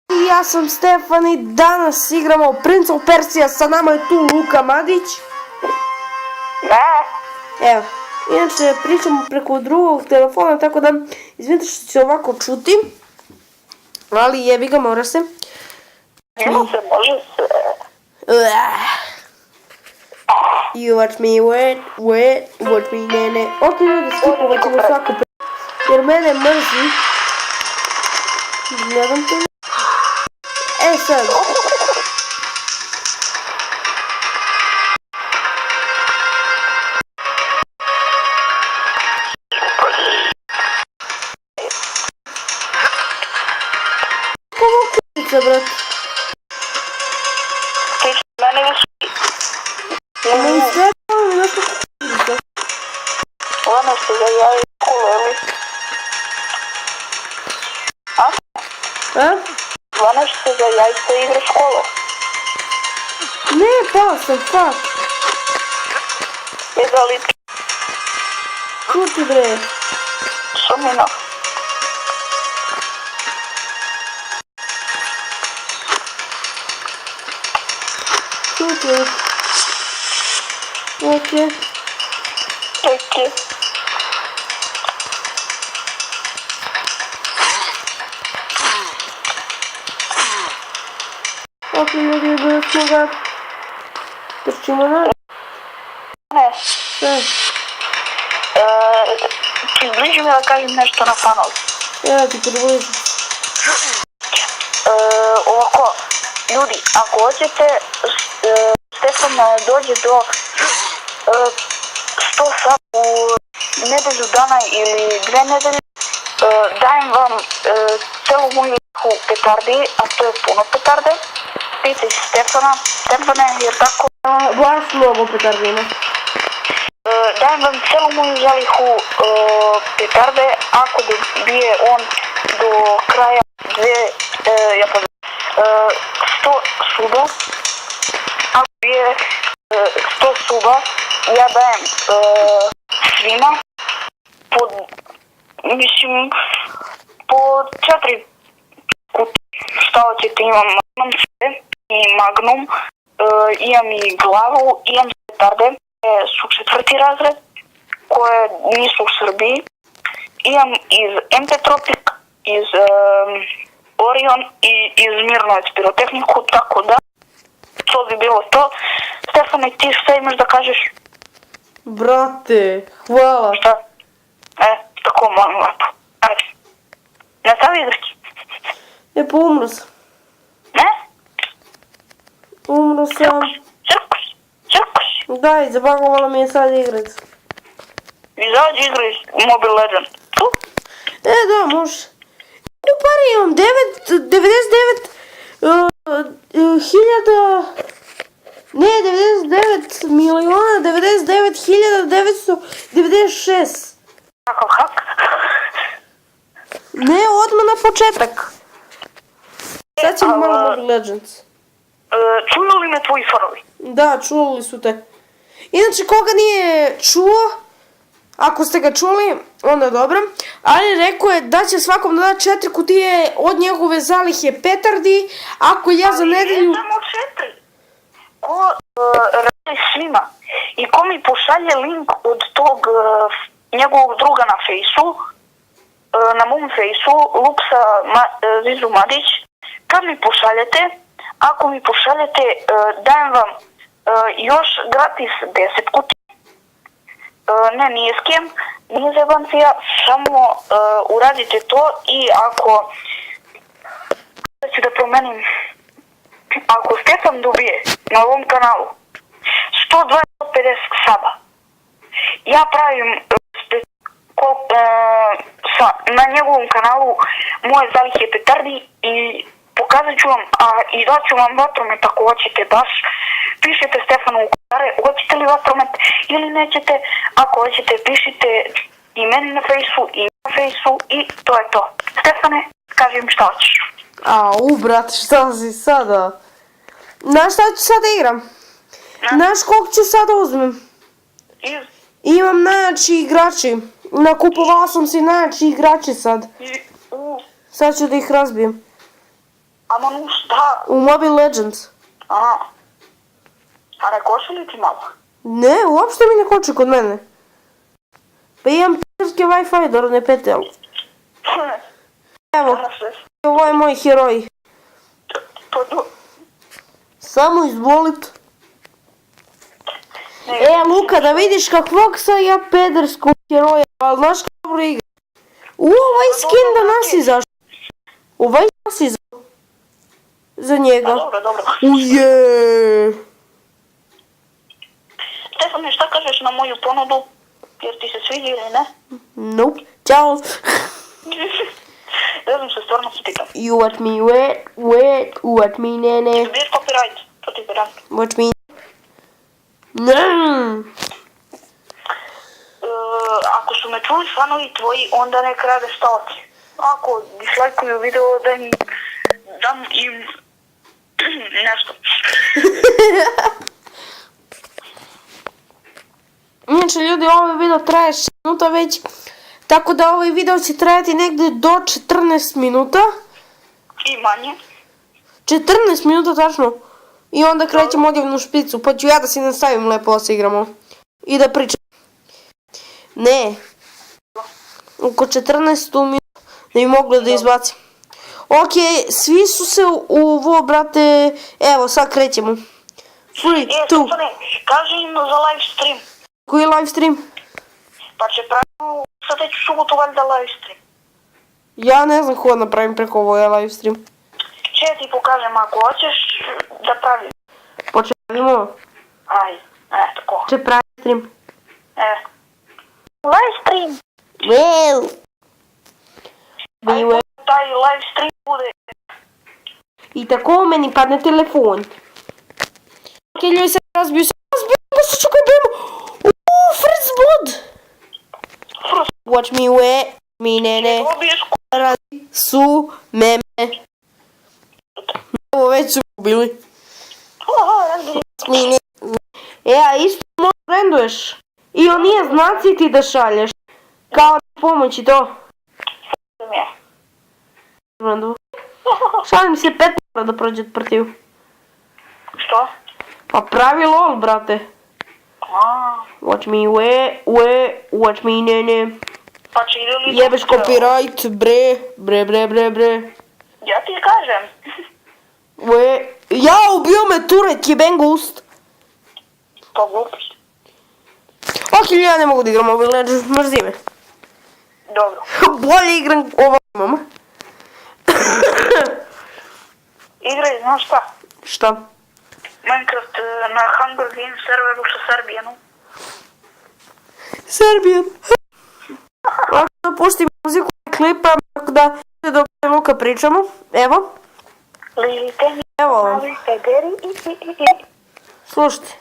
10, ja sam Stefan i danas igramo Prince of Persia, sa nama je tu Luka Madić. Da. Evo, inače pričamo preko drugog telefona, tako da izvinite što će ovako čuti, ali jebi ga, mora se. Može se. You watch me watch me, ne. Ok, ljudi, skipovat ćemo svaku jer mene mrzi. Gledam te. E sad. Kako kućica, brat? Ti mene još... Ne izgledamo mi nešto kućica. Ono što ga ja i školu, A? Ono što ga ja isto igra školu. Ne, pao sam, fuck. Je da li Kući, bre. šumino? Kući. Ok. Čekaj. Ok, ljudi, da smo ga. Trčimo na... Ne. Sve. Ti bliži mi da kažem nešto na panel. Evo ti približim. Ovako, ljudi, ako hoćete, Stefan dođe do 100 sat u nedelju dana ili 2 nedelje, dajem vam celu moju liku petardi, a to je puno petarde. Pitaj se Stefana, Stefane, jer tako? Baš mnogo petardi ima. Dajem vam celu moju zalihu petarde, ako dobije on do kraja 100 suba. Ako je 100 suba, ja dajem svima po 4 kutije. Šta hoćete, imam sve i magnum, imam i glavu, imam petarde, su 4. razred, koje nisu u Srbiji. Imam iz MP Tropic, iz Orion i iz Mirnovec pirotehniku, tako da to bi bilo to. Stefane, ti šta imaš da kažeš? Brate, hvala. Šta? Tako molim lepo. Ajde. Nastavi igrati. E, pa umro sam. Ne? Umro sam. Čekaj. Daj, zabagovala mi je sad igrat. Izađi igraj Mobile Legends. Tu? E, da, može. U pari imam 99.996. Kakav hak? Ne, odmah na početak. Sad ćemo malo Mobile Legends. Čuju li me tvoji fanovi? Da, čuli su te. Inače, koga nije čuo, ako ste ga čuli, onda dobro. Ali rekao je da će svakom da 4 kutije od njegove zalihe petardi, ako ja za nedelju... Ne samo 4. Ko radi svima i ko mi pošalje link od tog njegovog druga na fejsu, na mom fejsu, Luksa Zizu Madić, kad mi pošaljete, ako mi pošaljete, dajem vam još gratis 10 kutija. Ne, nije skem, nije zebancija, samo uradite to i ako, da ću da promenim, ako Stefan dobije na ovom kanalu 150 saba, ja pravim na njegovom kanalu moje zalihe petardi i pokazat ću vam, i daću vam vatromet ako hoćete baš. Pišite Stefanu u komentare, hoćete li vatromet ili nećete. Ako hoćete, pišite i meni na fejsu i na fejsu i to je to. Stefane, kaži mi šta hoćeš. Au, brate, šta si sada? Znaš šta ću sada igram? Znaš koliko ću sada uzmem? Imam najjači igrači. Nakupovala sam si najjači igrači sad. Sad ću da ih razbijem. Among Us, da. U Mobile Legends. Aha. A ne koši li ti malo? Ne, uopšte mi ne koči kod mene. Pa imam p***rske Wi-Fi, dobro ne pete, ali... Evo, ovo je moj heroj. Pa do... Samo izvolit. Luka, da vidiš kakvog sam ja pederskog heroja, ali znaš kako dobro igra. Ovaj skin da nas izašao. Ovaj nas izašao. Za njega. Dobro, dobro. Uje. Stefane, šta kažeš na moju ponudu? Jer ti se sviđa ili ne? Nope. Ćao. Ne znam se, stvarno se pitam. You want me wet, what me nene. Biješ copyright, to ti biram. What me... Ne. Ako su me čuli fanovi tvoji, onda nek rade stalci. Ako dislajkuju video, da im dam im nešto. Inače ljudi, ovaj video traje 6 minuta već, tako da ovaj video će trajati negdje do 14 minuta. I manje. 14 minuta tačno. I onda krećemo odjevnu špicu, pa ću ja da si nastavim lepo da se igramo. I da pričam. Ne. Oko 14 minuta da bi moglo da izbacim. Ok, svi su se u ovo, brate, evo sad krećemo. 3, 2. Stefane, kaži im za live stream. Koji je live stream? Pa će pravimo sljedeću subotu valjda live stream. Ja ne znam ko napravim preko ovo live stream. Če ti pokažem ako hoćeš da pravim. Počavimo. Aj, tako. Če pravi stream. Live stream. Well. Aj, taj live stream bude. I tako meni padne telefon. Ok, ljudi se razbiju, se čekaj bimo. First blood. Watch me wet, mi nene. Radi su meme. Ovo već su ubili. A isto možda branduješ. I on nije znaci ti da šalješ. Kao pomoći to. Šalim se 15 da prođe od partiju. Što? Pa pravi lol, brate. Watch me watch me nene. Pa će ide li... Jebeš copyright, bre. Ja ti kažem. Ja, ubio me Turet, jeben ga ust. To glupost. Ok, ja ne mogu da igram Mobile Legends, mrzi me. Dobro. Bolje igram ovo imam. Igraj, znaš šta? Šta? Minecraft na Hunger Games serveru sa Serbijanom. Serbijan. Ako da pustim muziku i klipa, tako da dok Luka pričamo. Evo. Evo. Slušajte.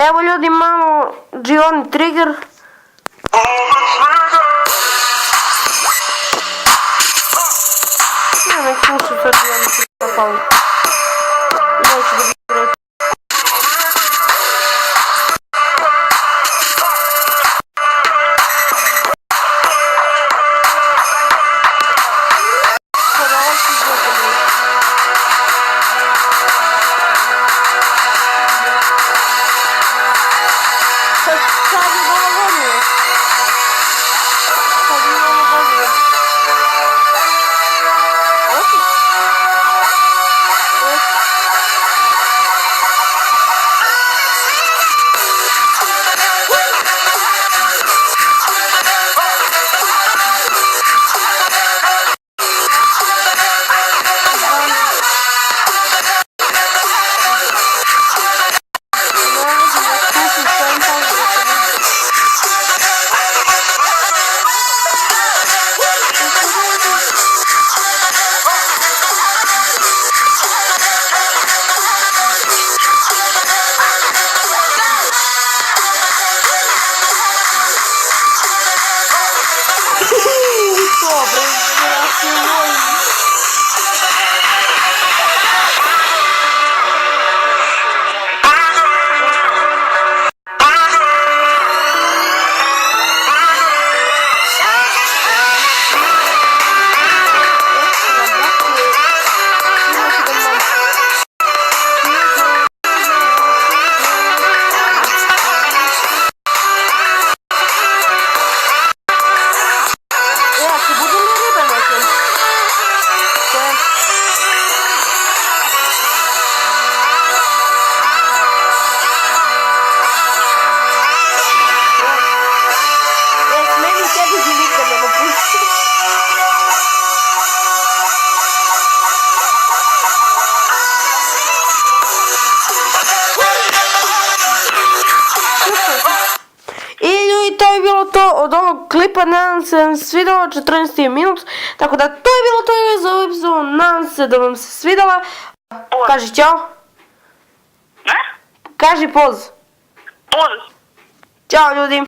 Evo ljudi, malo Gioni trigger. Ja nek slušam sad Gioni trigger, pa neću da biti reći. Od ovog klipa, nadam se da vam se svidjelo, 14 minut, tako da to je bilo to za ovu epizodu, nadam se da vam se svidjela. Kaži ćao. Ne? Kaži poz. Poz. Ćao ljudi.